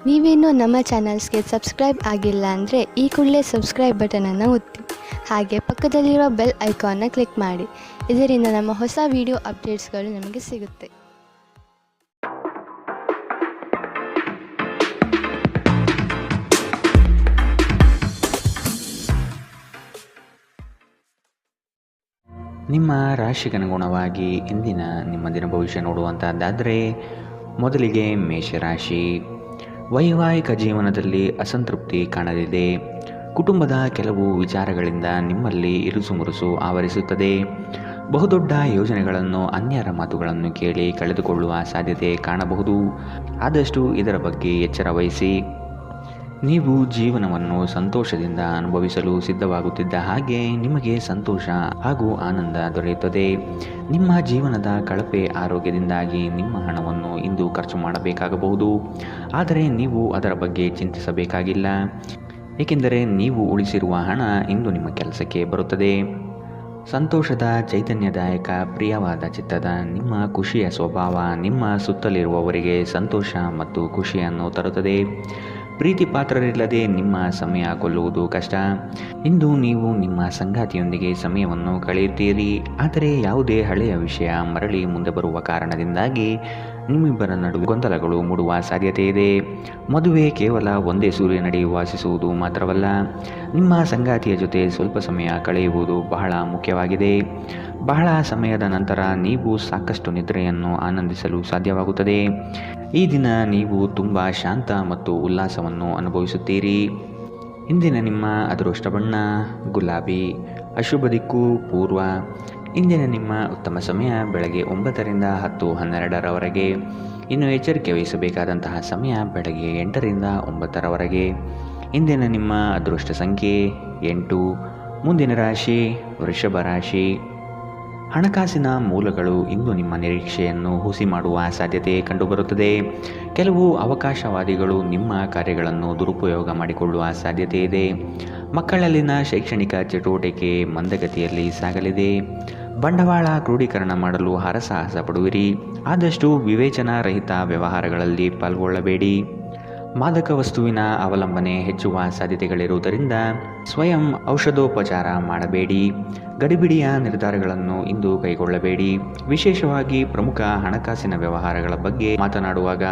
ನೀವೇನೂ ನಮ್ಮ ಚಾನಲ್ಸ್ಗೆ ಸಬ್ಸ್ಕ್ರೈಬ್ ಆಗಿಲ್ಲ ಅಂದರೆ ಈ ಕೂಡಲೇ ಸಬ್ಸ್ಕ್ರೈಬ್ ಬಟನನ್ನು ಒತ್ತಿ. ಹಾಗೆ ಪಕ್ಕದಲ್ಲಿರೋ ಬೆಲ್ ಐಕಾನ್ನ ಕ್ಲಿಕ್ ಮಾಡಿ. ಇದರಿಂದ ನಮ್ಮ ಹೊಸ ವಿಡಿಯೋ ಅಪ್ಡೇಟ್ಸ್ಗಳು ನಿಮಗೆ ಸಿಗುತ್ತೆ. ನಿಮ್ಮ ರಾಶಿಗನುಗುಣವಾಗಿ ಇಂದಿನ ನಿಮ್ಮ ದಿನ ಭವಿಷ್ಯ ನೋಡುವಂತಹದ್ದಾದರೆ, ಮೊದಲಿಗೆ ಮೇಷರಾಶಿ. ವೈವಾಹಿಕ ಜೀವನದಲ್ಲಿ ಅಸಂತೃಪ್ತಿ ಕಾಣಲಿದೆ. ಕುಟುಂಬದ ಕೆಲವು ವಿಚಾರಗಳಿಂದ ನಿಮ್ಮಲ್ಲಿ ಇರುಸುಮುರುಸು ಆವರಿಸುತ್ತದೆ. ಬಹುದೊಡ್ಡ ಯೋಜನೆಗಳನ್ನು ಅನ್ಯರ ಮಾತುಗಳನ್ನು ಕೇಳಿ ಕಳೆದುಕೊಳ್ಳುವ ಸಾಧ್ಯತೆ ಕಾಣಬಹುದು. ಆದಷ್ಟು ಇದರ ಬಗ್ಗೆ ಎಚ್ಚರ ವಹಿಸಿ. ನೀವು ಜೀವನವನ್ನು ಸಂತೋಷದಿಂದ ಅನುಭವಿಸಲು ಸಿದ್ಧವಾಗುತ್ತಿದ್ದ ಹಾಗೆ ನಿಮಗೆ ಸಂತೋಷ ಹಾಗೂ ಆನಂದ ದೊರೆಯುತ್ತದೆ. ನಿಮ್ಮ ಜೀವನದ ಕಳಪೆ ಆರೋಗ್ಯದಿಂದಾಗಿ ನಿಮ್ಮ ಹಣವನ್ನು ಇಂದು ಖರ್ಚು ಮಾಡಬೇಕಾಗಬಹುದು. ಆದರೆ ನೀವು ಅದರ ಬಗ್ಗೆ ಚಿಂತಿಸಬೇಕಾಗಿಲ್ಲ, ಏಕೆಂದರೆ ನೀವು ಉಳಿಸಿರುವ ಹಣ ಇಂದು ನಿಮ್ಮ ಕೆಲಸಕ್ಕೆ ಬರುತ್ತದೆ. ಸಂತೋಷದ ಚೈತನ್ಯದಾಯಕ ಪ್ರಿಯವಾದ ಚಿತ್ತದ ನಿಮ್ಮ ಖುಷಿಯ ಸ್ವಭಾವ ನಿಮ್ಮ ಸುತ್ತಲಿರುವವರಿಗೆ ಸಂತೋಷ ಮತ್ತು ಖುಷಿಯನ್ನು ತರುತ್ತದೆ. ಪ್ರೀತಿ ಪಾತ್ರರಿಲ್ಲದೆ ನಿಮ್ಮ ಸಮಯ ಕೊಲ್ಲುವುದು ಕಷ್ಟ. ಇಂದು ನೀವು ನಿಮ್ಮ ಸಂಗಾತಿಯೊಂದಿಗೆ ಸಮಯವನ್ನು ಕಳೆಯುತ್ತೀರಿ. ಆದರೆ ಯಾವುದೇ ಹಳೆಯ ವಿಷಯ ಮರಳಿ ಮುಂದೆ ಬರುವ ಕಾರಣದಿಂದಾಗಿ ನಿಮ್ಮಿಬ್ಬರ ನಡುವೆ ಗೊಂದಲಗಳು ಮೂಡುವ ಸಾಧ್ಯತೆ ಇದೆ. ಮದುವೆ ಕೇವಲ ಒಂದೇ ಸೂರ್ಯನಡಿ ವಾಸಿಸುವುದು ಮಾತ್ರವಲ್ಲ, ನಿಮ್ಮ ಸಂಗಾತಿಯ ಜೊತೆ ಸ್ವಲ್ಪ ಸಮಯ ಕಳೆಯುವುದು ಬಹಳ ಮುಖ್ಯವಾಗಿದೆ. ಬಹಳ ಸಮಯದ ನಂತರ ನೀವು ಸಾಕಷ್ಟು ನಿದ್ರೆಯನ್ನು ಆನಂದಿಸಲು ಸಾಧ್ಯವಾಗುತ್ತದೆ. ಈ ದಿನ ನೀವು ತುಂಬ ಶಾಂತ ಮತ್ತು ಉಲ್ಲಾಸವನ್ನು ಅನುಭವಿಸುತ್ತೀರಿ. ಇಂದಿನ ನಿಮ್ಮ ಅದೃಷ್ಟ ಬಣ್ಣ ಗುಲಾಬಿ. ಅಶುಭ ದಿಕ್ಕು ಪೂರ್ವ. ಇಂದಿನ ನಿಮ್ಮ ಉತ್ತಮ ಸಮಯ ಬೆಳಗ್ಗೆ 9ರಿಂದ 10:12ರವರೆಗೆ. ಇನ್ನು ಎಚ್ಚರಿಕೆ ವಹಿಸಬೇಕಾದಂತಹ ಸಮಯ ಬೆಳಗ್ಗೆ 8ರಿಂದ 9ರವರೆಗೆ. ಇಂದಿನ ನಿಮ್ಮ ಅದೃಷ್ಟ ಸಂಖ್ಯೆ 8. ಮುಂದಿನ ರಾಶಿ ವೃಷಭ ರಾಶಿ. ಹಣಕಾಸಿನ ಮೂಲಗಳು ಇಂದು ನಿಮ್ಮ ನಿರೀಕ್ಷೆಯನ್ನು ಹುಸಿ ಮಾಡುವ ಸಾಧ್ಯತೆ ಕಂಡುಬರುತ್ತದೆ. ಕೆಲವು ಅವಕಾಶವಾದಿಗಳು ನಿಮ್ಮ ಕಾರ್ಯಗಳನ್ನು ದುರುಪಯೋಗ ಮಾಡಿಕೊಳ್ಳುವ ಸಾಧ್ಯತೆ ಇದೆ. ಮಕ್ಕಳಲ್ಲಿನ ಶೈಕ್ಷಣಿಕ ಚಟುವಟಿಕೆ ಮಂದಗತಿಯಲ್ಲಿ ಸಾಗಲಿದೆ. ಬಂಡವಾಳ ಕ್ರೋಢೀಕರಣ ಮಾಡಲು ಹರಸಾಹಸ ಪಡುವಿರಿ. ಆದಷ್ಟು ವಿವೇಚನಾ ರಹಿತ ವ್ಯವಹಾರಗಳಲ್ಲಿ ಪಾಲ್ಗೊಳ್ಳಬೇಡಿ. ಮಾದಕ ವಸ್ತುವಿನ ಅವಲಂಬನೆ ಹೆಚ್ಚುವ ಸಾಧ್ಯತೆಗಳಿರುವುದರಿಂದ ಸ್ವಯಂ ಔಷಧೋಪಚಾರ ಮಾಡಬೇಡಿ. ಗಡಿಬಿಡಿಯ ನಿರ್ಧಾರಗಳನ್ನು ಇಂದು ಕೈಗೊಳ್ಳಬೇಡಿ. ವಿಶೇಷವಾಗಿ ಪ್ರಮುಖ ಹಣಕಾಸಿನ ವ್ಯವಹಾರಗಳ ಬಗ್ಗೆ ಮಾತನಾಡುವಾಗ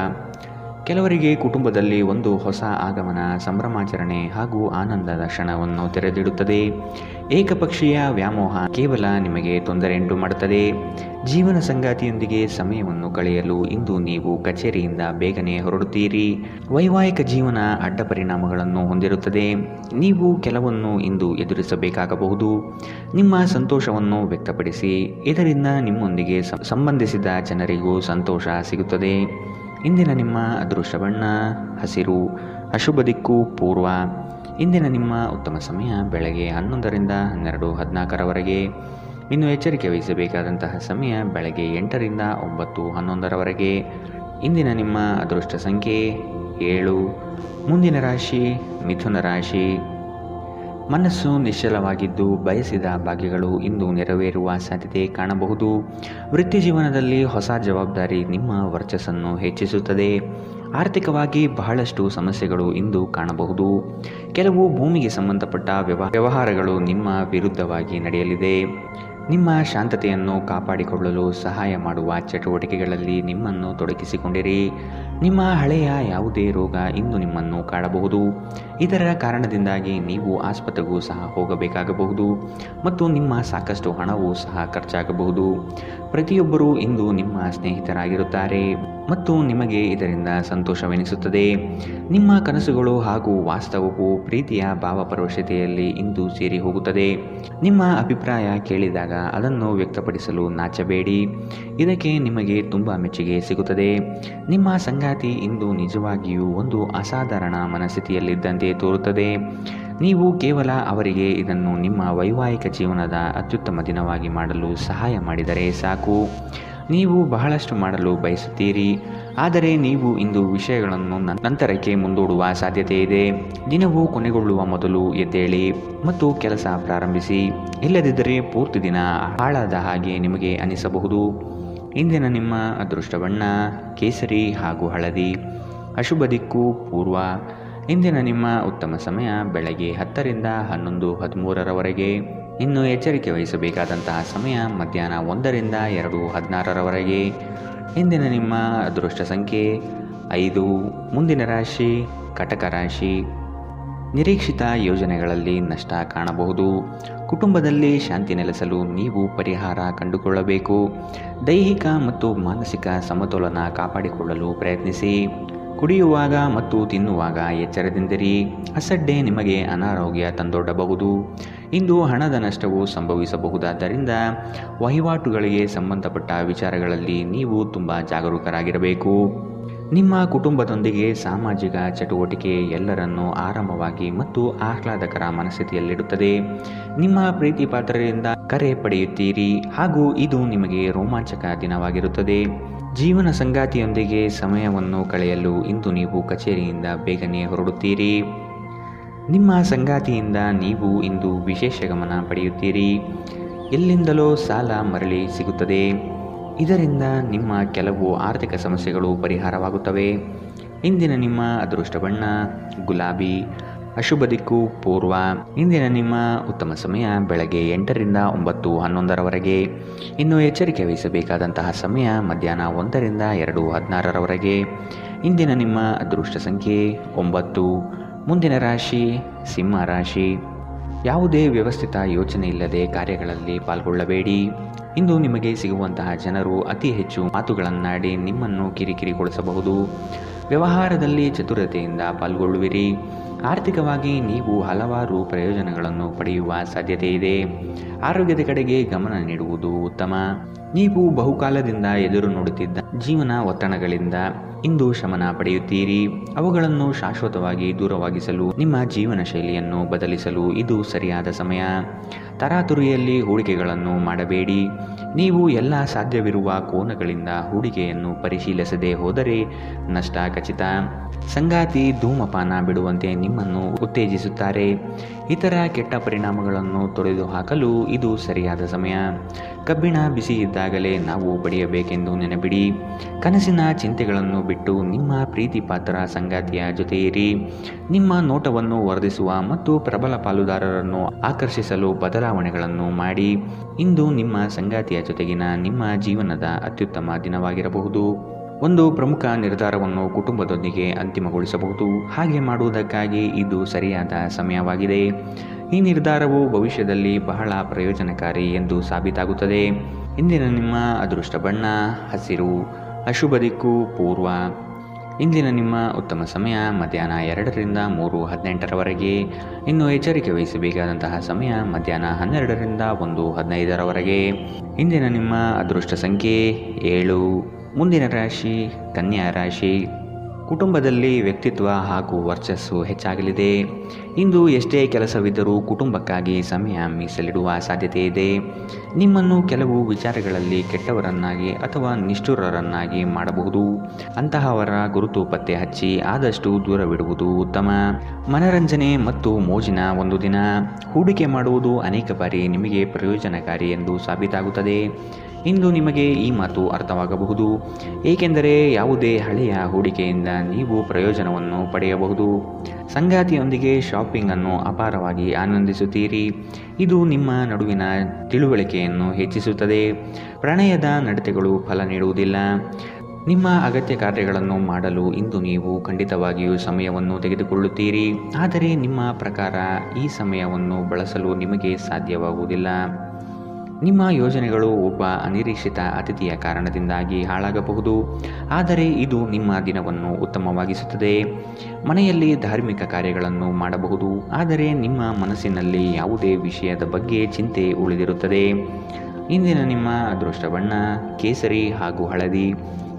ಕೆಲವರಿಗೆ ಕುಟುಂಬದಲ್ಲಿ ಒಂದು ಹೊಸ ಆಗಮನ, ಸಂಭ್ರಮಾಚರಣೆ ಹಾಗೂ ಆನಂದದ ಕ್ಷಣವನ್ನು ತೆರೆದಿಡುತ್ತದೆ. ಏಕಪಕ್ಷೀಯ ವ್ಯಾಮೋಹ ಕೇವಲ ನಿಮಗೆ ತೊಂದರೆಯುಂಟು ಮಾಡುತ್ತದೆ. ಜೀವನ ಸಂಗಾತಿಯೊಂದಿಗೆ ಸಮಯವನ್ನು ಕಳೆಯಲು ಇಂದು ನೀವು ಕಚೇರಿಯಿಂದ ಬೇಗನೆ ಹೊರಡುತ್ತೀರಿ. ವೈವಾಹಿಕ ಜೀವನ ಅಡ್ಡ ಪರಿಣಾಮಗಳನ್ನು ಹೊಂದಿರುತ್ತದೆ. ನೀವು ಕೆಲವನ್ನು ಇಂದು ಎದುರಿಸಬೇಕಾಗಬಹುದು. ನಿಮ್ಮ ಸಂತೋಷವನ್ನು ವ್ಯಕ್ತಪಡಿಸಿ. ಇದರಿಂದ ನಿಮ್ಮೊಂದಿಗೆ ಸಂಬಂಧಿಸಿದ ಜನರಿಗೂ ಸಂತೋಷ ಸಿಗುತ್ತದೆ. ಇಂದಿನ ನಿಮ್ಮ ಅದೃಷ್ಟ ಬಣ್ಣ ಹಸಿರು. ಅಶುಭ ದಿಕ್ಕು ಪೂರ್ವ. ಇಂದಿನ ನಿಮ್ಮ ಉತ್ತಮ ಸಮಯ ಬೆಳಗ್ಗೆ 11ರಿಂದ 12:14ರವರೆಗೆ. ಇನ್ನು ಎಚ್ಚರಿಕೆ ವಹಿಸಬೇಕಾದಂತಹ ಸಮಯ ಬೆಳಗ್ಗೆ 8ರಿಂದ 9:11ರವರೆಗೆ. ಇಂದಿನ ನಿಮ್ಮ ಅದೃಷ್ಟ ಸಂಖ್ಯೆ 7. ಮುಂದಿನ ರಾಶಿ ಮಿಥುನ ರಾಶಿ. ಮನಸ್ಸು ನಿಶ್ಚಲವಾಗಿದ್ದು ಬಯಸಿದ ಭಾಗ್ಯಗಳು ಇಂದು ನೆರವೇರುವ ಸಾಧ್ಯತೆ ಕಾಣಬಹುದು. ವೃತ್ತಿ ಜೀವನದಲ್ಲಿ ಹೊಸ ಜವಾಬ್ದಾರಿ ನಿಮ್ಮ ವರ್ಚಸ್ಸನ್ನು ಹೆಚ್ಚಿಸುತ್ತದೆ. ಆರ್ಥಿಕವಾಗಿ ಬಹಳಷ್ಟು ಸಮಸ್ಯೆಗಳು ಇಂದು ಕಾಣಬಹುದು. ಕೆಲವು ಭೂಮಿಗೆ ಸಂಬಂಧಪಟ್ಟ ವ್ಯವಹಾರಗಳು ನಿಮ್ಮ ವಿರುದ್ಧವಾಗಿ ನಡೆಯಲಿದೆ. ನಿಮ್ಮ ಶಾಂತತೆಯನ್ನು ಕಾಪಾಡಿಕೊಳ್ಳಲು ಸಹಾಯ ಮಾಡುವ ಚಟುವಟಿಕೆಗಳಲ್ಲಿ ನಿಮ್ಮನ್ನು ತೊಡಗಿಸಿಕೊಂಡಿರಿ. ನಿಮ್ಮ ಹಳೆಯ ಯಾವುದೇ ರೋಗ ಇಂದು ನಿಮ್ಮನ್ನು ಕಾಡಬಹುದು. ಇದರ ಕಾರಣದಿಂದಾಗಿ ನೀವು ಆಸ್ಪತ್ರೆಗೂ ಸಹ ಹೋಗಬೇಕಾಗಬಹುದು ಮತ್ತು ನಿಮ್ಮ ಸಾಕಷ್ಟು ಹಣವೂ ಸಹ ಖರ್ಚಾಗಬಹುದು. ಪ್ರತಿಯೊಬ್ಬರೂ ಇಂದು ನಿಮ್ಮ ಸ್ನೇಹಿತರಾಗಿರುತ್ತಾರೆ ಮತ್ತು ನಿಮಗೆ ಇದರಿಂದ ಸಂತೋಷವೆನಿಸುತ್ತದೆ. ನಿಮ್ಮ ಕನಸುಗಳು ಹಾಗೂ ವಾಸ್ತವವು ಪ್ರೀತಿಯ ಭಾವಪರವಶತೆಯಲ್ಲಿ ಇಂದು ಸೇರಿ ಹೋಗುತ್ತದೆ. ನಿಮ್ಮ ಅಭಿಪ್ರಾಯ ಕೇಳಿದಾಗ ಅದನ್ನು ವ್ಯಕ್ತಪಡಿಸಲು ನಾಚಬೇಡಿ. ಇದಕ್ಕೆ ನಿಮಗೆ ತುಂಬ ಮೆಚ್ಚುಗೆ ಸಿಗುತ್ತದೆ. ನಿಮ್ಮ ಸಂಗಾತಿ ಇಂದು ನಿಜವಾಗಿಯೂ ಒಂದು ಅಸಾಧಾರಣ ಮನಸ್ಥಿತಿಯಲ್ಲಿದ್ದಂತೆ ತೋರುತ್ತದೆ. ನೀವು ಕೇವಲ ಅವರಿಗೆ ಇದನ್ನು ನಿಮ್ಮ ವೈವಾಹಿಕ ಜೀವನದ ಅತ್ಯುತ್ತಮ ದಿನವಾಗಿ ಮಾಡಲು ಸಹಾಯ ಮಾಡಿದರೆ ಸಾಕು. ನೀವು ಬಹಳಷ್ಟು ಮಾಡಲು ಬಯಸುತ್ತೀರಿ, ಆದರೆ ನೀವು ಇಂದು ವಿಷಯಗಳನ್ನು ನಂತರಕ್ಕೆ ಮುಂದೂಡುವ ಸಾಧ್ಯತೆ ಇದೆ. ದಿನವು ಕೊನೆಗೊಳ್ಳುವ ಮೊದಲು ಎದ್ದೇಳಿ ಮತ್ತು ಕೆಲಸ ಪ್ರಾರಂಭಿಸಿ. ಇಲ್ಲದಿದ್ದರೆ ಪೂರ್ತಿ ದಿನ ಹಾಳಾದ ಹಾಗೆ ನಿಮಗೆ ಅನಿಸಬಹುದು. ಇಂದಿನ ನಿಮ್ಮ ಅದೃಷ್ಟ ಬಣ್ಣ ಕೇಸರಿ ಹಾಗೂ ಹಳದಿ. ಅಶುಭ ದಿಕ್ಕು ಪೂರ್ವ. ಇಂದಿನ ನಿಮ್ಮ ಉತ್ತಮ ಸಮಯ ಬೆಳಗ್ಗೆ 10ರಿಂದ 11:13ರವರೆಗೆ. ಇನ್ನು ಎಚ್ಚರಿಕೆ ವಹಿಸಬೇಕಾದಂತಹ ಸಮಯ ಮಧ್ಯಾಹ್ನ 1ರಿಂದ 2:16ರವರೆಗೆ. ಇಂದಿನ ನಿಮ್ಮ ಅದೃಷ್ಟ ಸಂಖ್ಯೆ 5. ಮುಂದಿನ ರಾಶಿ ಕಟಕ ರಾಶಿ. ನಿರೀಕ್ಷಿತ ಯೋಜನೆಗಳಲ್ಲಿ ನಷ್ಟ ಕಾಣಬಹುದು. ಕುಟುಂಬದಲ್ಲಿ ಶಾಂತಿ ನೆಲೆಸಲು ನೀವು ಪರಿಹಾರ ಕಂಡುಕೊಳ್ಳಬೇಕು. ದೈಹಿಕ ಮತ್ತು ಮಾನಸಿಕ ಸಮತೋಲನ ಕಾಪಾಡಿಕೊಳ್ಳಲು ಪ್ರಯತ್ನಿಸಿ. ಕುಡಿಯುವಾಗ ಮತ್ತು ತಿನ್ನುವಾಗ ಎಚ್ಚರದಿಂದಿರಿ. ಅಸಡ್ಡೆ ನಿಮಗೆ ಅನಾರೋಗ್ಯ ತಂದೊಡ್ಡಬಹುದು. ಇಂದು ಹಣದ ನಷ್ಟವು ಸಂಭವಿಸಬಹುದಾದ್ದರಿಂದ ವಹಿವಾಟುಗಳಿಗೆ ಸಂಬಂಧಪಟ್ಟ ವಿಚಾರಗಳಲ್ಲಿ ನೀವು ತುಂಬ ಜಾಗರೂಕರಾಗಿರಬೇಕು. ನಿಮ್ಮ ಕುಟುಂಬದೊಂದಿಗೆ ಸಾಮಾಜಿಕ ಚಟುವಟಿಕೆ ಎಲ್ಲರನ್ನೂ ಆರಾಮವಾಗಿ ಮತ್ತು ಆಹ್ಲಾದಕರ ಮನಸ್ಥಿತಿಯಲ್ಲಿಡುತ್ತದೆ. ನಿಮ್ಮ ಪ್ರೀತಿ ಪಾತ್ರರಿಂದ ಕರೆ ಪಡೆಯುತ್ತೀರಿ ಹಾಗೂ ಇದು ನಿಮಗೆ ರೋಮಾಂಚಕ ದಿನವಾಗಿರುತ್ತದೆ. ಜೀವನ ಸಂಗಾತಿಯೊಂದಿಗೆ ಸಮಯವನ್ನು ಕಳೆಯಲು ಇಂದು ನೀವು ಕಚೇರಿಯಿಂದ ಬೇಗನೆ ಹೊರಡುತ್ತೀರಿ. ನಿಮ್ಮ ಸಂಗಾತಿಯಿಂದ ನೀವು ಇಂದು ವಿಶೇಷ ಗಮನ ಪಡೆಯುತ್ತೀರಿ. ಎಲ್ಲಿಂದಲೋ ಸಾಲ ಮರಳಿ ಸಿಗುತ್ತದೆ. ಇದರಿಂದ ನಿಮ್ಮ ಕೆಲವು ಆರ್ಥಿಕ ಸಮಸ್ಯೆಗಳು ಪರಿಹಾರವಾಗುತ್ತವೆ. ಇಂದಿನ ನಿಮ್ಮ ಅದೃಷ್ಟ ಬಣ್ಣ ಗುಲಾಬಿ. ಅಶುಭ ದಿಕ್ಕು ಪೂರ್ವ. ಇಂದಿನ ನಿಮ್ಮ ಉತ್ತಮ ಸಮಯ ಬೆಳಗ್ಗೆ 8ರಿಂದ 9:11ರವರೆಗೆ. ಇನ್ನು ಎಚ್ಚರಿಕೆ ವಹಿಸಬೇಕಾದಂತಹ ಸಮಯ ಮಧ್ಯಾಹ್ನ 1ರಿಂದ 2:16ರವರೆಗೆ. ಇಂದಿನ ನಿಮ್ಮ ಅದೃಷ್ಟ ಸಂಖ್ಯೆ 9. ಮುಂದಿನ ರಾಶಿ ಸಿಂಹ ರಾಶಿ. ಯಾವುದೇ ವ್ಯವಸ್ಥಿತ ಯೋಚನೆ ಇಲ್ಲದೆ ಕಾರ್ಯಗಳಲ್ಲಿ ಪಾಲ್ಗೊಳ್ಳಬೇಡಿ. ಇಂದು ನಿಮಗೆ ಸಿಗುವಂತಹ ಜನರು ಅತಿ ಹೆಚ್ಚು ಮಾತುಗಳನ್ನಾಡಿ ನಿಮ್ಮನ್ನು ಕಿರಿಕಿರಿಗೊಳಿಸಬಹುದು. ವ್ಯವಹಾರದಲ್ಲಿ ಚತುರತೆಯಿಂದ ಪಾಲ್ಗೊಳ್ಳುವಿರಿ. ಆರ್ಥಿಕವಾಗಿ ನೀವು ಹಲವಾರು ಪ್ರಯೋಜನಗಳನ್ನು ಪಡೆಯುವ ಸಾಧ್ಯತೆ ಇದೆ. ಆರೋಗ್ಯದ ಕಡೆಗೆ ಗಮನ ನೀಡುವುದು ಉತ್ತಮ. ನೀವು ಬಹುಕಾಲದಿಂದ ಎದುರು ನೋಡುತ್ತಿದ್ದ ಜೀವನ ಒತ್ತಡಗಳಿಂದ ಇಂದು ಶಮನ ಪಡೆಯುತ್ತೀರಿ. ಅವುಗಳನ್ನು ಶಾಶ್ವತವಾಗಿ ದೂರವಾಗಿಸಲು ನಿಮ್ಮ ಜೀವನ ಶೈಲಿಯನ್ನು ಬದಲಿಸಲು ಇದು ಸರಿಯಾದ ಸಮಯ. ತರಾತುರಿಯಲ್ಲಿ ಹೂಡಿಕೆಗಳನ್ನು ಮಾಡಬೇಡಿ. ನೀವು ಎಲ್ಲ ಸಾಧ್ಯವಿರುವ ಕೋನಗಳಿಂದ ಹೂಡಿಕೆಯನ್ನು ಪರಿಶೀಲಿಸದೆ ಹೋದರೆ ನಷ್ಟ ಖಚಿತ. ಸಂಗಾತಿ ಧೂಮಪಾನ ಬಿಡುವಂತೆ ನಿಮ್ಮನ್ನು ಉತ್ತೇಜಿಸುತ್ತಾರೆ. ಇತರ ಕೆಟ್ಟ ಪರಿಣಾಮಗಳನ್ನು ತೊಡೆದುಹಾಕಲು ಇದು ಸರಿಯಾದ ಸಮಯ. ಕಬ್ಬಿಣ ಬಿಸಿ ಇದ್ದಾಗಲೇ ನಾವು ಬಡಿಯಬೇಕೆಂದು ನೆನಪಿಡಿ. ಕನಸಿನ ಚಿಂತೆಗಳನ್ನು ಬಿಟ್ಟು ನಿಮ್ಮ ಪ್ರೀತಿ ಪಾತ್ರ ಸಂಗಾತಿಯ ಜೊತೆ ಇರಿ. ನಿಮ್ಮ ನೋಟವನ್ನು ವರ್ಧಿಸುವ ಮತ್ತು ಪ್ರಬಲ ಪಾಲುದಾರರನ್ನು ಆಕರ್ಷಿಸಲು ಬದಲಾವಣೆಗಳನ್ನು ಮಾಡಿ. ಇಂದು ನಿಮ್ಮ ಸಂಗಾತಿಯ ಜೊತೆಗಿನ ನಿಮ್ಮ ಜೀವನದ ಅತ್ಯುತ್ತಮ ದಿನವಾಗಿರಬಹುದು. ಒಂದು ಪ್ರಮುಖ ನಿರ್ಧಾರವನ್ನು ಕುಟುಂಬದೊಂದಿಗೆ ಅಂತಿಮಗೊಳಿಸಬಹುದು. ಹಾಗೆ ಮಾಡುವುದಕ್ಕಾಗಿ ಇದು ಸರಿಯಾದ ಸಮಯವಾಗಿದೆ. ಈ ನಿರ್ಧಾರವು ಭವಿಷ್ಯದಲ್ಲಿ ಬಹಳ ಪ್ರಯೋಜನಕಾರಿ ಎಂದು ಸಾಬೀತಾಗುತ್ತದೆ. ಇಂದಿನ ನಿಮ್ಮ ಅದೃಷ್ಟ ಬಣ್ಣ ಹಸಿರು. ಅಶುಭ ದಿಕ್ಕು ಪೂರ್ವ. ಇಂದಿನ ನಿಮ್ಮ ಉತ್ತಮ ಸಮಯ ಮಧ್ಯಾಹ್ನ 2ರಿಂದ 3:18ರವರೆಗೆ. ಇನ್ನು ಎಚ್ಚರಿಕೆ ವಹಿಸಬೇಕಾದಂತಹ ಸಮಯ ಮಧ್ಯಾಹ್ನ 12ರಿಂದ 1:15ರವರೆಗೆ. ಇಂದಿನ ನಿಮ್ಮ ಅದೃಷ್ಟ ಸಂಖ್ಯೆ 7. ಮುಂದಿನ ರಾಶಿ ಕನ್ಯಾ ರಾಶಿ. ಕುಟುಂಬದಲ್ಲಿ ವ್ಯಕ್ತಿತ್ವ ಹಾಗೂ ವರ್ಚಸ್ಸು ಹೆಚ್ಚಾಗಲಿದೆ. ಇಂದು ಎಷ್ಟೇ ಕೆಲಸವಿದ್ದರೂ ಕುಟುಂಬಕ್ಕಾಗಿ ಸಮಯ ಮೀಸಲಿಡುವ ಸಾಧ್ಯತೆ ಇದೆ. ನಿಮ್ಮನ್ನು ಕೆಲವು ವಿಚಾರಗಳಲ್ಲಿ ಕೆಟ್ಟವರನ್ನಾಗಿ ಅಥವಾ ನಿಷ್ಠುರರನ್ನಾಗಿ ಮಾಡಬಹುದು. ಅಂತಹವರ ಗುರುತು ಪತ್ತೆ ಹಚ್ಚಿ ಆದಷ್ಟು ದೂರವಿಡುವುದು ಉತ್ತಮ. ಮನರಂಜನೆ ಮತ್ತು ಮೋಜಿನ ಒಂದು ದಿನ. ಹೂಡಿಕೆ ಮಾಡುವುದು ಅನೇಕ ಬಾರಿ ನಿಮಗೆ ಪ್ರಯೋಜನಕಾರಿ ಎಂದು ಸಾಬೀತಾಗುತ್ತದೆ. ಇಂದು ನಿಮಗೆ ಈ ಮಾತು ಅರ್ಥವಾಗಬಹುದು, ಏಕೆಂದರೆ ಯಾವುದೇ ಹಳೆಯ ಹೂಡಿಕೆಯಿಂದ ನೀವು ಪ್ರಯೋಜನವನ್ನು ಪಡೆಯಬಹುದು. ಸಂಗಾತಿಯೊಂದಿಗೆ ಶಾಪಿಂಗ್ ಅನ್ನು ಅಪಾರವಾಗಿ ಆನಂದಿಸುತ್ತೀರಿ. ಇದು ನಿಮ್ಮ ನಡುವಿನ ತಿಳುವಳಿಕೆಯನ್ನು ಹೆಚ್ಚಿಸುತ್ತದೆ. ಪ್ರಣಯದ ನಡತೆಗಳು ಫಲ ನೀಡುವುದಿಲ್ಲ. ನಿಮ್ಮ ಅಗತ್ಯ ಕಾರ್ಯಗಳನ್ನು ಮಾಡಲು ಇಂದು ನೀವು ಖಂಡಿತವಾಗಿಯೂ ಸಮಯವನ್ನು ತೆಗೆದುಕೊಳ್ಳುತ್ತೀರಿ. ಆದರೆ ನಿಮ್ಮ ಪ್ರಕಾರ ಈ ಸಮಯವನ್ನು ಬಳಸಲು ನಿಮಗೆ ಸಾಧ್ಯವಾಗುವುದಿಲ್ಲ. ನಿಮ್ಮ ಯೋಜನೆಗಳು ಒಬ್ಬ ಅನಿರೀಕ್ಷಿತ ಅತಿಥಿಯ ಕಾರಣದಿಂದಾಗಿ ಹಾಳಾಗಬಹುದು. ಆದರೆ ಇದು ನಿಮ್ಮ ದಿನವನ್ನು ಉತ್ತಮವಾಗಿಸುತ್ತದೆ. ಮನೆಯಲ್ಲಿ ಧಾರ್ಮಿಕ ಕಾರ್ಯಗಳನ್ನು ಮಾಡಬಹುದು. ಆದರೆ ನಿಮ್ಮ ಮನಸ್ಸಿನಲ್ಲಿ ಯಾವುದೇ ವಿಷಯದ ಬಗ್ಗೆ ಚಿಂತೆ ಉಳಿದಿರುತ್ತದೆ. ಇಂದಿನ ನಿಮ್ಮ ಅದೃಷ್ಟ ಬಣ್ಣ ಕೇಸರಿ ಹಾಗೂ ಹಳದಿ.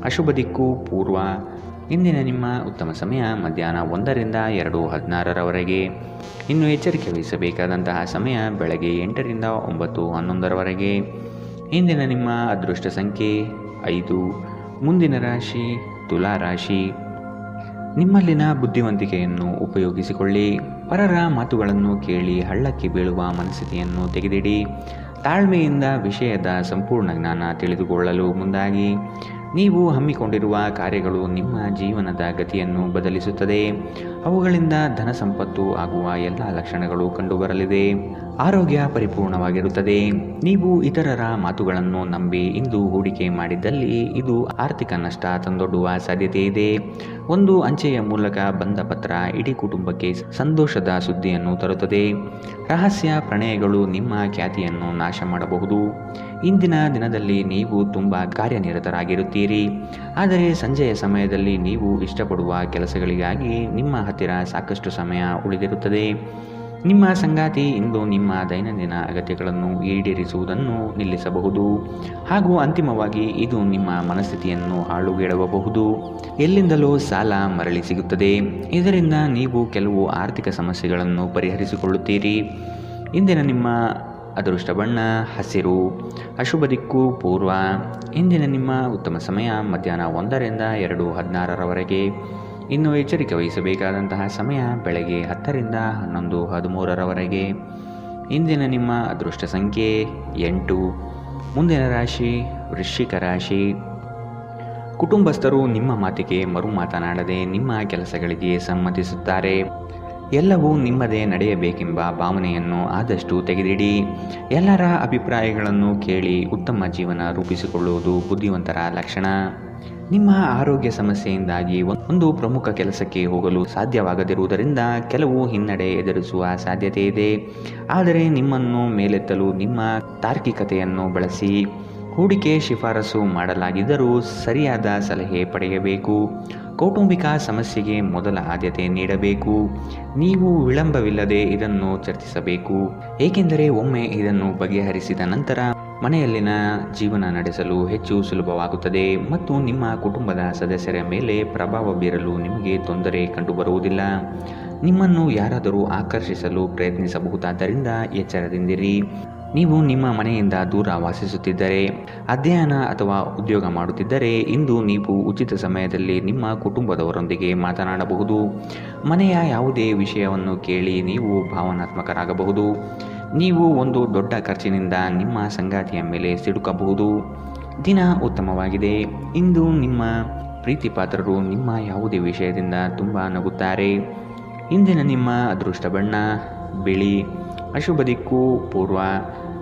ಅಶುಭ ದಿಕ್ಕು ಪೂರ್ವ. ಇಂದಿನ ನಿಮ್ಮ ಉತ್ತಮ ಸಮಯ ಮಧ್ಯಾಹ್ನ 1ರಿಂದ 2:16ರವರೆಗೆ. ಇನ್ನು ಎಚ್ಚರಿಕೆ ವಹಿಸಬೇಕಾದಂತಹ ಸಮಯ ಬೆಳಗ್ಗೆ 8ರಿಂದ 9:11ರವರೆಗೆ. ಇಂದಿನ ನಿಮ್ಮ ಅದೃಷ್ಟ ಸಂಖ್ಯೆ 5. ಮುಂದಿನ ರಾಶಿ ತುಲಾ ರಾಶಿ. ನಿಮ್ಮಲ್ಲಿನ ಬುದ್ಧಿವಂತಿಕೆಯನ್ನು ಉಪಯೋಗಿಸಿಕೊಳ್ಳಿ. ಪರರ ಮಾತುಗಳನ್ನು ಕೇಳಿ ಹಳ್ಳಕ್ಕೆ ಬೀಳುವ ಮನಸ್ಥಿತಿಯನ್ನು ತೆಗೆದಿಡಿ. ತಾಳ್ಮೆಯಿಂದ ವಿಷಯದ ಸಂಪೂರ್ಣ ಜ್ಞಾನ ತಿಳಿದುಕೊಳ್ಳಲು ಮುಂದಾಗಿ. ನೀವು ಹಮ್ಮಿಕೊಂಡಿರುವ ಕಾರ್ಯಗಳು ನಿಮ್ಮ ಜೀವನದ ಗತಿಯನ್ನು ಬದಲಿಸುತ್ತದೆ. ಅವುಗಳಿಂದ ಧನ ಸಂಪತ್ತು ಆಗುವ ಎಲ್ಲ ಲಕ್ಷಣಗಳು ಕಂಡುಬರಲಿದೆ. ಆರೋಗ್ಯ ಪರಿಪೂರ್ಣವಾಗಿರುತ್ತದೆ. ನೀವು ಇತರರ ಮಾತುಗಳನ್ನು ನಂಬಿ ಇಂದು ಹೂಡಿಕೆ ಮಾಡಿದ್ದಲ್ಲಿ ಇದು ಆರ್ಥಿಕ ನಷ್ಟ ತಂದೊಡ್ಡುವ ಸಾಧ್ಯತೆ ಇದೆ. ಒಂದು ಅಂಚೆಯ ಮೂಲಕ ಬಂದ ಪತ್ರ ಇಡೀ ಕುಟುಂಬಕ್ಕೆ ಸಂತೋಷದ ಸುದ್ದಿಯನ್ನು ತರುತ್ತದೆ. ರಹಸ್ಯ ಪ್ರಣಯಗಳು ನಿಮ್ಮ ಖ್ಯಾತಿಯನ್ನು ನಾಶ ಮಾಡಬಹುದು. ಇಂದಿನ ದಿನದಲ್ಲಿ ನೀವು ತುಂಬ ಕಾರ್ಯನಿರತರಾಗಿರುತ್ತೀರಿ, ಆದರೆ ಸಂಜೆಯ ಸಮಯದಲ್ಲಿ ನೀವು ಇಷ್ಟಪಡುವ ಕೆಲಸಗಳಿಗಾಗಿ ನಿಮ್ಮ ಹತ್ತಿರ ಸಾಕಷ್ಟು ಸಮಯ ಉಳಿದಿರುತ್ತದೆ. ನಿಮ್ಮ ಸಂಗಾತಿ ಇಂದು ನಿಮ್ಮ ದೈನಂದಿನ ಅಗತ್ಯಗಳನ್ನು ಈಡೇರಿಸುವುದನ್ನು ನಿಲ್ಲಿಸಬಹುದು ಹಾಗೂ ಅಂತಿಮವಾಗಿ ಇದು ನಿಮ್ಮ ಮನಸ್ಥಿತಿಯನ್ನು ಹಾಳುಗೆಡವಬಹುದು. ಎಲ್ಲಿಂದಲೂ ಸಾಲ ಮರಳಿ ಸಿಗುತ್ತದೆ. ಇದರಿಂದ ನೀವು ಕೆಲವು ಆರ್ಥಿಕ ಸಮಸ್ಯೆಗಳನ್ನು ಪರಿಹರಿಸಿಕೊಳ್ಳುತ್ತೀರಿ. ಇಂದಿನ ನಿಮ್ಮ ಅದೃಷ್ಟ ಬಣ್ಣ ಹಸಿರು, ಅಶುಭ ದಿಕ್ಕು ಪೂರ್ವ. ಇಂದಿನ ನಿಮ್ಮ ಉತ್ತಮ ಸಮಯ ಮಧ್ಯಾಹ್ನ 1ರಿಂದ 2:16ರವರೆಗೆ. ಇನ್ನು ಎಚ್ಚರಿಕೆ ವಹಿಸಬೇಕಾದಂತಹ ಸಮಯ ಬೆಳಗ್ಗೆ 10ರಿಂದ 11:13ರವರೆಗೆ. ಇಂದಿನ ನಿಮ್ಮ ಅದೃಷ್ಟ ಸಂಖ್ಯೆ 8. ಮುಂದಿನ ರಾಶಿ ವೃಶ್ಚಿಕ ರಾಶಿ. ಕುಟುಂಬಸ್ಥರು ನಿಮ್ಮ ಮಾತಿಗೆ ಮರು ಮಾತನಾಡದೆ ನಿಮ್ಮ ಕೆಲಸಗಳಿಗೆ ಸಮ್ಮತಿಸುತ್ತಾರೆ. ಎಲ್ಲವೂ ನಿಮ್ಮದೇ ನಡೆಯಬೇಕೆಂಬ ಭಾವನೆಯನ್ನು ಆದಷ್ಟು ತೆಗೆದಿಡಿ. ಎಲ್ಲರ ಅಭಿಪ್ರಾಯಗಳನ್ನು ಕೇಳಿ ಉತ್ತಮ ಜೀವನ ರೂಪಿಸಿಕೊಳ್ಳುವುದು ಬುದ್ಧಿವಂತರ ಲಕ್ಷಣ. ನಿಮ್ಮ ಆರೋಗ್ಯ ಸಮಸ್ಯೆಯಿಂದಾಗಿ ಒಂದು ಪ್ರಮುಖ ಕೆಲಸಕ್ಕೆ ಹೋಗಲು ಸಾಧ್ಯವಾಗದಿರುವುದರಿಂದ ಕೆಲವು ಹಿನ್ನಡೆ ಎದುರಿಸುವ ಸಾಧ್ಯತೆ ಇದೆ. ಆದರೆ ನಿಮ್ಮನ್ನು ಮೇಲೆತ್ತಲು ನಿಮ್ಮ ತಾರ್ಕಿಕತೆಯನ್ನು ಬಳಸಿ. ಹೂಡಿಕೆ ಶಿಫಾರಸು ಮಾಡಲಾಗಿದ್ದರೂ ಸರಿಯಾದ ಸಲಹೆ ಪಡೆಯಬೇಕು. ಕೌಟುಂಬಿಕ ಸಮಸ್ಯೆಗೆ ಮೊದಲ ಆದ್ಯತೆ ನೀಡಬೇಕು. ನೀವು ವಿಳಂಬವಿಲ್ಲದೆ ಇದನ್ನು ಚರ್ಚಿಸಬೇಕು, ಏಕೆಂದರೆ ಒಮ್ಮೆ ಇದನ್ನು ಬಗೆಹರಿಸಿದ ನಂತರ ಮನೆಯಲ್ಲಿನ ಜೀವನ ನಡೆಸಲು ಹೆಚ್ಚು ಸುಲಭವಾಗುತ್ತದೆ ಮತ್ತು ನಿಮ್ಮ ಕುಟುಂಬದ ಸದಸ್ಯರ ಮೇಲೆ ಪ್ರಭಾವ ಬೀರಲು ನಿಮಗೆ ತೊಂದರೆ ಕಂಡುಬರುವುದಿಲ್ಲ. ನಿಮ್ಮನ್ನು ಯಾರಾದರೂ ಆಕರ್ಷಿಸಲು ಪ್ರಯತ್ನಿಸಬಹುದಾದ್ದರಿಂದ ಎಚ್ಚರದಿಂದಿರಿ. ನೀವು ನಿಮ್ಮ ಮನೆಯಿಂದ ದೂರ ವಾಸಿಸುತ್ತಿದ್ದರೆ, ಅಧ್ಯಯನ ಅಥವಾ ಉದ್ಯೋಗ ಮಾಡುತ್ತಿದ್ದರೆ ಇಂದು ನೀವು ಉಚಿತ ಸಮಯದಲ್ಲಿ ನಿಮ್ಮ ಕುಟುಂಬದವರೊಂದಿಗೆ ಮಾತನಾಡಬಹುದು. ಮನೆಯ ಯಾವುದೇ ವಿಷಯವನ್ನು ಕೇಳಿ ನೀವು ಭಾವನಾತ್ಮಕರಾಗಬಹುದು. ನೀವು ಒಂದು ದೊಡ್ಡ ಖರ್ಚಿನಿಂದ ನಿಮ್ಮ ಸಂಗಾತಿಯ ಮೇಲೆ ಸಿಡುಕಬಹುದು. ದಿನ ಉತ್ತಮವಾಗಿದೆ. ಇಂದು ನಿಮ್ಮ ಪ್ರೀತಿ ಪಾತ್ರರು ನಿಮ್ಮ ಯಾವುದೇ ವಿಷಯದಿಂದ ತುಂಬ ನಗುತ್ತಾರೆ. ಇಂದಿನ ನಿಮ್ಮ ಅದೃಷ್ಟ ಬಣ್ಣ ಬಿಳಿ, ಅಶುಭ ದಿಕ್ಕು ಪೂರ್ವ.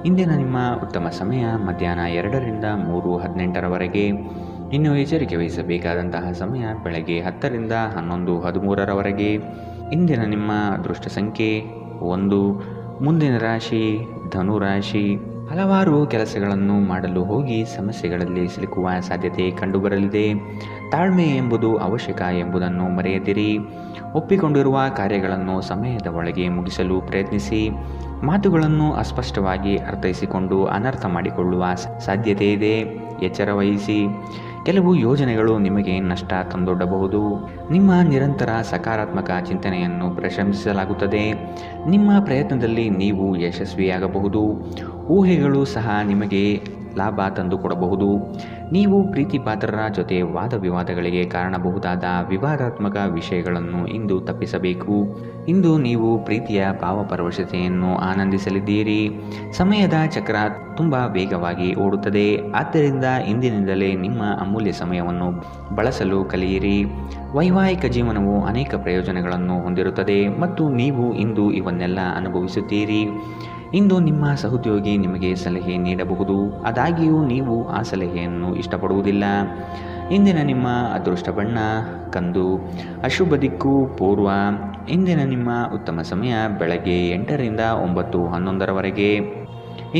ಇಂದಿನ ನಿಮ್ಮ ಉತ್ತಮ ಸಮಯ ಮಧ್ಯಾಹ್ನ 2ರಿಂದ 3:18ರವರೆಗೆ. ಇನ್ನು ಎಚ್ಚರಿಕೆ ವಹಿಸಬೇಕಾದಂತಹ ಸಮಯ ಬೆಳಗ್ಗೆ 10ರಿಂದ 11:13ರವರೆಗೆ. ಇಂದಿನ ನಿಮ್ಮ ಅದೃಷ್ಟ ಸಂಖ್ಯೆ 1. ಮುಂದಿನ ರಾಶಿ ಧನುರಾಶಿ. ಹಲವಾರು ಕೆಲಸಗಳನ್ನು ಮಾಡಲು ಹೋಗಿ ಸಮಸ್ಯೆಗಳಲ್ಲಿ ಸಿಲುಕುವ ಸಾಧ್ಯತೆ ಕಂಡುಬರಲಿದೆ. ತಾಳ್ಮೆ ಎಂಬುದು ಅವಶ್ಯಕ ಎಂಬುದನ್ನು ಮರೆಯದಿರಿ. ಒಪ್ಪಿಕೊಂಡಿರುವ ಕಾರ್ಯಗಳನ್ನು ಸಮಯದ ಒಳಗೆ ಮುಗಿಸಲು ಪ್ರಯತ್ನಿಸಿ. ಮಾತುಗಳನ್ನು ಅಸ್ಪಷ್ಟವಾಗಿ ಅರ್ಥೈಸಿಕೊಂಡು ಅನರ್ಥ ಮಾಡಿಕೊಳ್ಳುವ ಸಾಧ್ಯತೆ ಇದೆ. ಎಚ್ಚರ ವಹಿಸಿ. ಕೆಲವು ಯೋಜನೆಗಳು ನಿಮಗೆ ನಷ್ಟ ತಂದೊಡ್ಡಬಹುದು. ನಿಮ್ಮ ನಿರಂತರ ಸಕಾರಾತ್ಮಕ ಚಿಂತನೆಯನ್ನು ಪ್ರಶಂಸಿಸಲಾಗುತ್ತದೆ. ನಿಮ್ಮ ಪ್ರಯತ್ನದಲ್ಲಿ ನೀವು ಯಶಸ್ವಿಯಾಗಬಹುದು. ಊಹೆಗಳು ಸಹ ನಿಮಗೆ ಲಾಭ ತಂದುಕೊಡಬಹುದು. ನೀವು ಪ್ರೀತಿ ಪಾತ್ರರ ಜೊತೆ ವಾದ ವಿವಾದಗಳಿಗೆ ಕಾರಣಬಹುದಾದ ವಿವಾದಾತ್ಮಕ ವಿಷಯಗಳನ್ನು ಇಂದು ತಪ್ಪಿಸಬೇಕು. ಇಂದು ನೀವು ಪ್ರೀತಿಯ ಭಾವಪರವಶತೆಯನ್ನು ಆನಂದಿಸಲಿದ್ದೀರಿ. ಸಮಯದ ಚಕ್ರ ತುಂಬ ವೇಗವಾಗಿ ಓಡುತ್ತದೆ. ಆದ್ದರಿಂದ ಇಂದಿನಿಂದಲೇ ನಿಮ್ಮ ಅಮೂಲ್ಯ ಸಮಯವನ್ನು ಬಳಸಲು ಕಲಿಯಿರಿ. ವೈವಾಹಿಕ ಜೀವನವು ಅನೇಕ ಪ್ರಯೋಜನಗಳನ್ನು ಹೊಂದಿರುತ್ತದೆ ಮತ್ತು ನೀವು ಇಂದು ಇವನ್ನೆಲ್ಲ ಅನುಭವಿಸುತ್ತೀರಿ. ಇಂದು ನಿಮ್ಮ ಸಹೋದ್ಯೋಗಿ ನಿಮಗೆ ಸಲಹೆ ನೀಡಬಹುದು, ಆದಾಗ್ಯೂ ನೀವು ಆ ಸಲಹೆಯನ್ನು ಇಷ್ಟಪಡುವುದಿಲ್ಲ. ಇಂದಿನ ನಿಮ್ಮ ಅದೃಷ್ಟ ಬಣ್ಣ ಕಂದು, ಅಶುಭ ದಿಕ್ಕು ಪೂರ್ವ. ಇಂದಿನ ನಿಮ್ಮ ಉತ್ತಮ ಸಮಯ ಬೆಳಗ್ಗೆ 8ರಿಂದ 9:11ರವರೆಗೆ.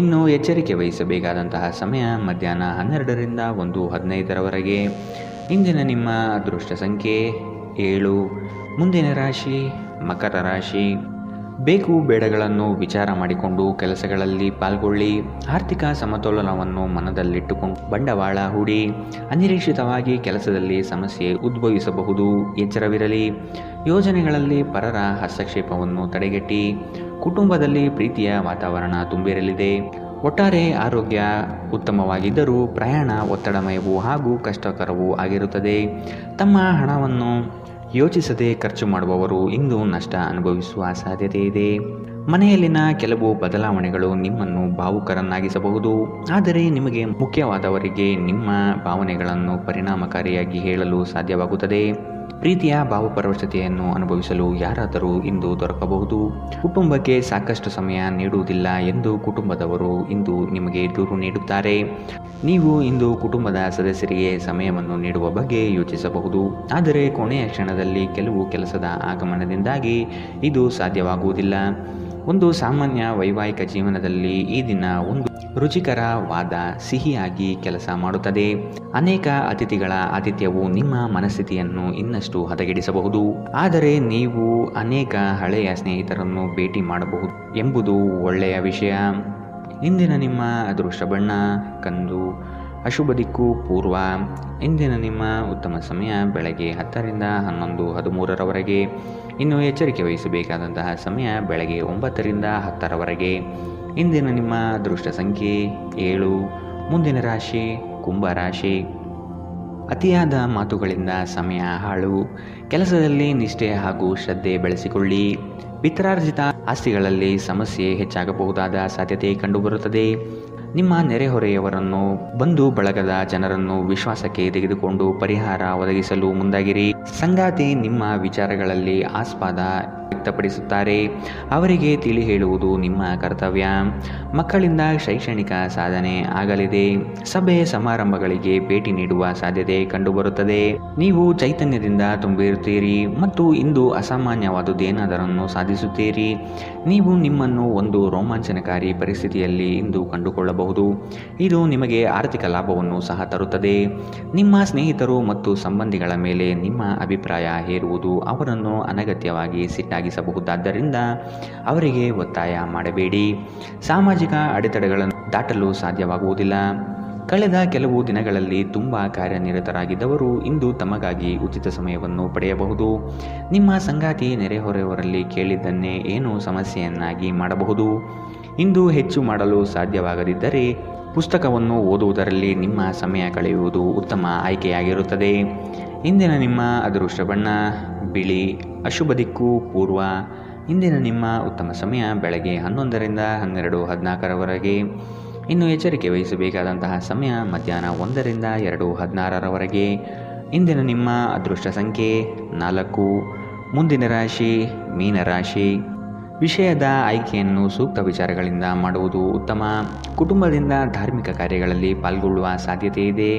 ಇನ್ನು ಎಚ್ಚರಿಕೆ ವಹಿಸಬೇಕಾದಂತಹ ಸಮಯ ಮಧ್ಯಾಹ್ನ 12ರಿಂದ 1:15ರವರೆಗೆ. ಇಂದಿನ ನಿಮ್ಮ ಅದೃಷ್ಟ ಸಂಖ್ಯೆ 7. ಮುಂದಿನ ರಾಶಿ ಮಕರ ರಾಶಿ. ಬೇಕು ಬೇಡಗಳನ್ನು ವಿಚಾರ ಮಾಡಿಕೊಂಡು ಕೆಲಸಗಳಲ್ಲಿ ಪಾಲ್ಗೊಳ್ಳಿ. ಆರ್ಥಿಕ ಸಮತೋಲನವನ್ನು ಮನದಲ್ಲಿಟ್ಟುಕೊಂಡು ಬಂಡವಾಳ ಹೂಡಿ. ಅನಿರೀಕ್ಷಿತವಾಗಿ ಕೆಲಸದಲ್ಲಿ ಸಮಸ್ಯೆ ಉದ್ಭವಿಸಬಹುದು. ಎಚ್ಚರವಿರಲಿ. ಯೋಜನೆಗಳಲ್ಲಿ ಪರರ ಹಸ್ತಕ್ಷೇಪವನ್ನು ತಡೆಗಟ್ಟಿ. ಕುಟುಂಬದಲ್ಲಿ ಪ್ರೀತಿಯ ವಾತಾವರಣ ತುಂಬಿರಲಿದೆ. ಒಟ್ಟಾರೆ ಆರೋಗ್ಯ ಉತ್ತಮವಾಗಿದ್ದರೂ ಪ್ರಯಾಣ ಒತ್ತಡಮಯವೂ ಹಾಗೂ ಕಷ್ಟಕರವೂ ಆಗಿರುತ್ತದೆ. ತಮ್ಮ ಹಣವನ್ನು ಯೋಚಿಸದೆ ಖರ್ಚು ಮಾಡುವವರು ಇಂದು ನಷ್ಟ ಅನುಭವಿಸುವ ಸಾಧ್ಯತೆ ಇದೆ. ಮನೆಯಲ್ಲಿನ ಕೆಲವು ಬದಲಾವಣೆಗಳು ನಿಮ್ಮನ್ನು ಭಾವುಕರನ್ನಾಗಿಸಬಹುದು, ಆದರೆ ನಿಮಗೆ ಮುಖ್ಯವಾದವರಿಗೆ ನಿಮ್ಮ ಭಾವನೆಗಳನ್ನು ಪರಿಣಾಮಕಾರಿಯಾಗಿ ಹೇಳಲು ಸಾಧ್ಯವಾಗುತ್ತದೆ. ಪ್ರೀತಿಯ ಭಾವಪರವಶತೆಯನ್ನು ಅನುಭವಿಸಲು ಯಾರಾದರೂ ಇಂದು ದೊರಕಬಹುದು. ಕುಟುಂಬಕ್ಕೆ ಸಾಕಷ್ಟು ಸಮಯ ನೀಡುವುದಿಲ್ಲ ಎಂದು ಕುಟುಂಬದವರು ಇಂದು ನಿಮಗೆ ದೂರು ನೀಡುತ್ತಾರೆ. ನೀವು ಇಂದು ಕುಟುಂಬದ ಸದಸ್ಯರಿಗೆ ಸಮಯವನ್ನು ನೀಡುವ ಬಗ್ಗೆ ಯೋಚಿಸಬಹುದು, ಆದರೆ ಕೊನೆಯ ಕ್ಷಣದಲ್ಲಿ ಕೆಲವು ಕೆಲಸದ ಆಗಮನದಿಂದಾಗಿ ಇದು ಸಾಧ್ಯವಾಗುವುದಿಲ್ಲ. ಒಂದು ಸಾಮಾನ್ಯ ವೈವಾಹಿಕ ಜೀವನದಲ್ಲಿ ಈ ದಿನ ಒಂದು ರುಚಿಕರವಾದ ಸಿಹಿಯಾಗಿ ಕೆಲಸ ಮಾಡುತ್ತದೆ. ಅನೇಕ ಅತಿಥಿಗಳ ಆತಿಥ್ಯವು ನಿಮ್ಮ ಮನಸ್ಥಿತಿಯನ್ನು ಇನ್ನಷ್ಟು ಹದಗೆಡಿಸಬಹುದು, ಆದರೆ ನೀವು ಅನೇಕ ಹಳೆಯ ಸ್ನೇಹಿತರನ್ನು ಭೇಟಿ ಮಾಡಬಹುದು ಎಂಬುದು ಒಳ್ಳೆಯ ವಿಷಯ. ಇಂದಿನ ನಿಮ್ಮ ಅದೃಷ್ಟ ಬಣ್ಣ ಕಂದು, ಅಶುಭ ದಿಕ್ಕು ಪೂರ್ವ. ಇಂದಿನ ನಿಮ್ಮ ಉತ್ತಮ ಸಮಯ ಬೆಳಗ್ಗೆ 10 ರಿಂದ 11:13ರವರೆಗೆ. ಇನ್ನು ಎಚ್ಚರಿಕೆ ವಹಿಸಬೇಕಾದಂತಹ ಸಮಯ ಬೆಳಗ್ಗೆ 9 ರಿಂದ 10ರವರೆಗೆ. ಇಂದಿನ ನಿಮ್ಮ ಅದೃಷ್ಟ ಸಂಖ್ಯೆ 7. ಮುಂದಿನ ರಾಶಿ ಕುಂಭರಾಶಿ. ಅತಿಯಾದ ಮಾತುಗಳಿಂದ ಸಮಯ ಹಾಳು. ಕೆಲಸದಲ್ಲಿ ನಿಷ್ಠೆ ಹಾಗೂ ಶ್ರದ್ಧೆ ಬೆಳೆಸಿಕೊಳ್ಳಿ. ಪಿತ್ರಾರ್ಜಿತ ಆಸ್ತಿಗಳಲ್ಲಿ ಸಮಸ್ಯೆ ಹೆಚ್ಚಾಗಬಹುದಾದ ಸಾಧ್ಯತೆ ಕಂಡುಬರುತ್ತದೆ. ನಿಮ್ಮ ನೆರೆಹೊರೆಯವರನ್ನು, ಬಂಧು ಬಳಗದ ಜನರನ್ನು ವಿಶ್ವಾಸಕ್ಕೆ ತೆಗೆದುಕೊಂಡು ಪರಿಹಾರ ಒದಗಿಸಲು ಮುಂದಾಗಿರಿ. ಸಂಗಾತಿ ನಿಮ್ಮ ವಿಚಾರಗಳಲ್ಲಿ ಆಸ್ಪದ ವ್ಯಕ್ತಪಡಿಸುತ್ತಾರೆ, ಅವರಿಗೆ ತಿಳಿ ಹೇಳುವುದು ನಿಮ್ಮ ಕರ್ತವ್ಯ. ಮಕ್ಕಳಿಂದ ಶೈಕ್ಷಣಿಕ ಸಾಧನೆ ಆಗಲಿದೆ. ಸಭೆ ಸಮಾರಂಭಗಳಿಗೆ ಭೇಟಿ ನೀಡುವ ಸಾಧ್ಯತೆ ಕಂಡುಬರುತ್ತದೆ. ನೀವು ಚೈತನ್ಯದಿಂದ ತುಂಬಿರುತ್ತೀರಿ ಮತ್ತು ಇಂದು ಅಸಾಮಾನ್ಯವಾದುದೇನಾದರನ್ನು ಸಾಧಿಸುತ್ತೀರಿ. ನೀವು ನಿಮ್ಮನ್ನು ಒಂದು ರೋಮಾಂಚನಕಾರಿ ಪರಿಸ್ಥಿತಿಯಲ್ಲಿ ಇಂದು ಕಂಡುಕೊಳ್ಳಬಹುದು. ಇದು ನಿಮಗೆ ಆರ್ಥಿಕ ಲಾಭವನ್ನು ಸಹ ತರುತ್ತದೆ. ನಿಮ್ಮ ಸ್ನೇಹಿತರು ಮತ್ತು ಸಂಬಂಧಿಗಳ ಮೇಲೆ ನಿಮ್ಮ ಅಭಿಪ್ರಾಯ ಹೇರುವುದು ಅವರನ್ನು ಅನಗತ್ಯವಾಗಿ ಸಿಟ್ಟಾಗಿಸಬಹುದಾದ್ದರಿಂದ ಅವರಿಗೆ ಒತ್ತಾಯ ಮಾಡಬೇಡಿ. ಸಾಮಾಜಿಕ ಅಡೆತಡೆಗಳನ್ನು ದಾಟಲು ಸಾಧ್ಯವಾಗುವುದಿಲ್ಲ. ಕಳೆದ ಕೆಲವು ದಿನಗಳಲ್ಲಿ ತುಂಬ ಕಾರ್ಯನಿರತರಾಗಿದ್ದವರು ಇಂದು ತಮಗಾಗಿ ಉಚಿತ ಸಮಯವನ್ನು ಪಡೆಯಬಹುದು. ನಿಮ್ಮ ಸಂಗಾತಿ ನೆರೆಹೊರೆಯವರಲ್ಲಿ ಕೇಳಿದ್ದನ್ನೇ ಏನೋ ಸಮಸ್ಯೆಯನ್ನಾಗಿ ಮಾಡಬಹುದು. ಇಂದು ಹೆಚ್ಚು ಮಾಡಲು ಸಾಧ್ಯವಾಗದಿದ್ದರೆ ಪುಸ್ತಕವನ್ನು ಓದುವುದರಲ್ಲಿ ನಿಮ್ಮ ಸಮಯ ಕಳೆಯುವುದು ಉತ್ತಮ ಆಯ್ಕೆಯಾಗಿರುತ್ತದೆ. ಇಂದಿನ ನಿಮ್ಮ ಅದೃಷ್ಟ ಬಣ್ಣ ಬಿಳಿ, ಅಶುಭ ದಿಕ್ಕು ಪೂರ್ವ. ಇಂದಿನ ನಿಮ್ಮ ಉತ್ತಮ ಸಮಯ ಬೆಳಗ್ಗೆ 11 ರಿಂದ 12:14ರವರೆಗೆ. ಇನ್ನು ಎಚ್ಚರಿಕೆ ವಹಿಸಬೇಕಾದಂತಹ ಸಮಯ ಮಧ್ಯಾಹ್ನ 1 ರಿಂದ 2:16ರವರೆಗೆ. ಇಂದಿನ ನಿಮ್ಮ ಅದೃಷ್ಟ ಸಂಖ್ಯೆ 4. ಮುಂದಿನ ರಾಶಿ ಮೀನರಾಶಿ. ವಿಷಯದ ಆಯ್ಕೆಯನ್ನು ಸೂಕ್ತ ವಿಚಾರಗಳಿಂದ ಮಾಡುವುದು ಉತ್ತಮ. ಕುಟುಂಬದಿಂದ ಧಾರ್ಮಿಕ ಕಾರ್ಯಗಳಲ್ಲಿ ಪಾಲ್ಗೊಳ್ಳುವ ಸಾಧ್ಯತೆ ಇದೆ.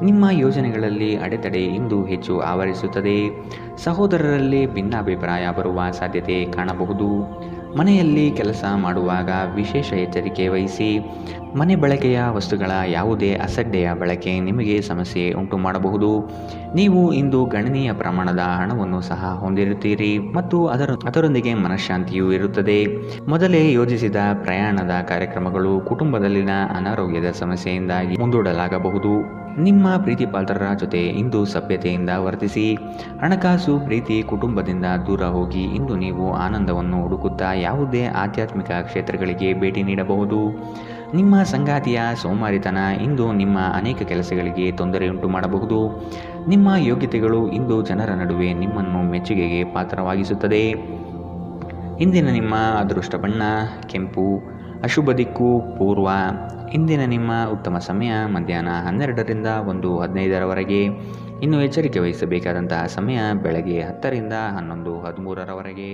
ನಿಮ್ಮ ಯೋಜನೆಗಳಲ್ಲಿ ಅಡೆತಡೆ ಇಂದು ಹೆಚ್ಚು ಆವರಿಸುತ್ತದೆ. ಸಹೋದರರಲ್ಲಿ ಭಿನ್ನಾಭಿಪ್ರಾಯ ಬರುವ ಸಾಧ್ಯತೆ ಕಾಣಬಹುದು. ಮನೆಯಲ್ಲಿ ಕೆಲಸ ಮಾಡುವಾಗ ವಿಶೇಷ ಎಚ್ಚರಿಕೆ ವಹಿಸಿ. ಮನೆ ಬಳಕೆಯ ವಸ್ತುಗಳ ಯಾವುದೇ ಅಸಡ್ಡೆಯ ಬಳಕೆ ನಿಮಗೆ ಸಮಸ್ಯೆ ಉಂಟು ಮಾಡಬಹುದು. ನೀವು ಇಂದು ಗಣನೀಯ ಪ್ರಮಾಣದ ಹಣವನ್ನು ಸಹ ಹೊಂದಿರುತ್ತೀರಿ ಮತ್ತು ಅದರೊಂದಿಗೆ ಮನಃಶಾಂತಿಯೂ ಇರುತ್ತದೆ. ಮೊದಲೇ ಯೋಜಿಸಿದ ಪ್ರಯಾಣದ ಕಾರ್ಯಕ್ರಮಗಳು ಕುಟುಂಬದಲ್ಲಿನ ಅನಾರೋಗ್ಯದ ಸಮಸ್ಯೆಯಿಂದಾಗಿ ಮುಂದೂಡಲಾಗಬಹುದು. ನಿಮ್ಮ ಪ್ರೀತಿಪಾತ್ರರ ಜೊತೆ ಇಂದು ಸಭ್ಯತೆಯಿಂದ ವರ್ತಿಸಿ. ಹಣಕಾಸು, ಪ್ರೀತಿ, ಕುಟುಂಬದಿಂದ ದೂರ ಹೋಗಿ ಇಂದು ನೀವು ಆನಂದವನ್ನು ಹುಡುಕುತ್ತಾ ಯಾವುದೇ ಆಧ್ಯಾತ್ಮಿಕ ಕ್ಷೇತ್ರಗಳಿಗೆ ಭೇಟಿ ನೀಡಬಹುದು. ನಿಮ್ಮ ಸಂಗಾತಿಯ ಸೋಮಾರಿತನ ಇಂದು ನಿಮ್ಮ ಅನೇಕ ಕೆಲಸಗಳಿಗೆ ತೊಂದರೆಯುಂಟು ಮಾಡಬಹುದು. ನಿಮ್ಮ ಯೋಗ್ಯತೆಗಳು ಇಂದು ಜನರ ನಡುವೆ ನಿಮ್ಮನ್ನು ಮೆಚ್ಚುಗೆಗೆ ಪಾತ್ರವಾಗಿಸುತ್ತದೆ. ಇಂದಿನ ನಿಮ್ಮ ಅದೃಷ್ಟ ಬಣ್ಣ ಕೆಂಪು, ಅಶುಭ ದಿಕ್ಕು ಪೂರ್ವ. ಇಂದಿನ ನಿಮ್ಮ ಉತ್ತಮ ಸಮಯ ಮಧ್ಯಾಹ್ನ 12 ರಿಂದ 1:15ರವರೆಗೆ. ಇನ್ನು ಎಚ್ಚರಿಕೆ ವಹಿಸಬೇಕಾದಂತಹ ಸಮಯ ಬೆಳಗ್ಗೆ 10 ರಿಂದ 11:13ರವರೆಗೆ.